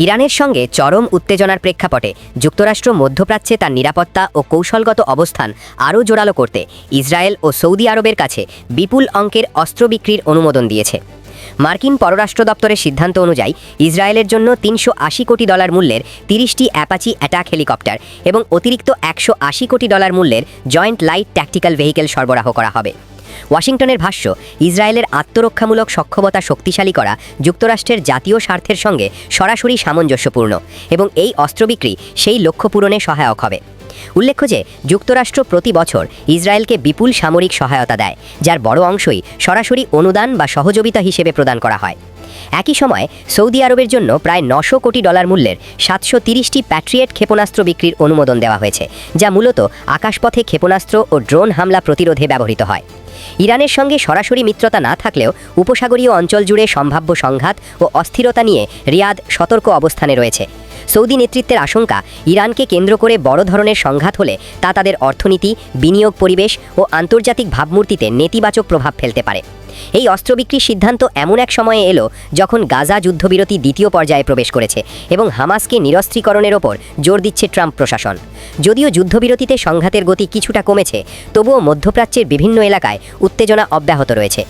ইরানের সঙ্গে চরম উত্তেজনার প্রেক্ষাপটে যুক্তরাষ্ট্র মধ্যপ্রাচ্যে তার নিরাপত্তা ও কৌশলগত অবস্থান আরও জোরালো করতে ইসরায়েল ও সৌদি আরবের কাছে বিপুল অঙ্কের অস্ত্র বিক্রির অনুমোদন দিয়েছে। মার্কিন পররাষ্ট্র দপ্তরের সিদ্ধান্ত অনুযায়ী ইসরায়েলের জন্য $380 কোটি মূল্যের 30টি অ্যাপাচি অ্যাটাক হেলিকপ্টার এবং অতিরিক্ত $180 কোটি মূল্যের জয়েন্ট লাইট ট্যাকটিক্যাল ভেহিকেল সরবরাহ করা হবে। ওয়াশিংটনের ভাষ্য, ইসরায়েলের আত্মরক্ষামূলক সক্ষমতা শক্তিশালী করা যুক্তরাষ্ট্রের জাতীয় স্বার্থের সঙ্গে সরাসরি সামঞ্জস্যপূর্ণ এবং এই অস্ত্র বিক্রি সেই লক্ষ্য পূরণে সহায়ক হবে। উল্লেখ্য যে যুক্তরাষ্ট্র প্রতি বছর ইসরায়েলকে বিপুল সামরিক সহায়তা দেয়, যার বড় অংশই সরাসরি অনুদান বা সহযোগিতা হিসেবে প্রদান করা হয়। একই সময়ে সৌদি আরবের জন্য প্রায় $900 কোটি মূল্যের 730টি প্যাট্রিয়েট ক্ষেপণাস্ত্র বিক্রির অনুমোদন দেওয়া হয়েছে, যা মূলত আকাশপথে ক্ষেপণাস্ত্র ও ড্রোন হামলা প্রতিরোধে ব্যবহৃত হয়। ইরানের সঙ্গে সরাসরি মিত্রতা না থাকলেও উপসাগরীয় অঞ্চল জুড়ে সম্ভাব্য সংঘাত ও অস্থিরতা নিয়ে রিয়াদ সতর্ক অবস্থানে রয়েছে। সৌদি নেতৃত্বের আশঙ্কা, ইরানকে কেন্দ্র করে বড় ধরনের সংঘাত হলে তা তাদের অর্থনীতি, বিনিয়োগ পরিবেশ ও আন্তর্জাতিক ভাবমূর্তিতে নেতিবাচক প্রভাব ফেলতে পারে। এই অস্ত্র বিক্রির সিদ্ধান্ত এমন এক সময়ে এলো যখন গাজা যুদ্ধবিরতি দ্বিতীয় পর্যায়ে প্রবেশ করেছে এবং হামাসকে নিরস্ত্রীকরণের ওপর জোর দিচ্ছে ট্রাম্প প্রশাসন। যদিও যুদ্ধবিরতিতে সংঘাতের গতি কিছুটা কমেছে, তবুও মধ্যপ্রাচ্যের বিভিন্ন এলাকায় উত্তেজনা অব্যাহত রয়েছে।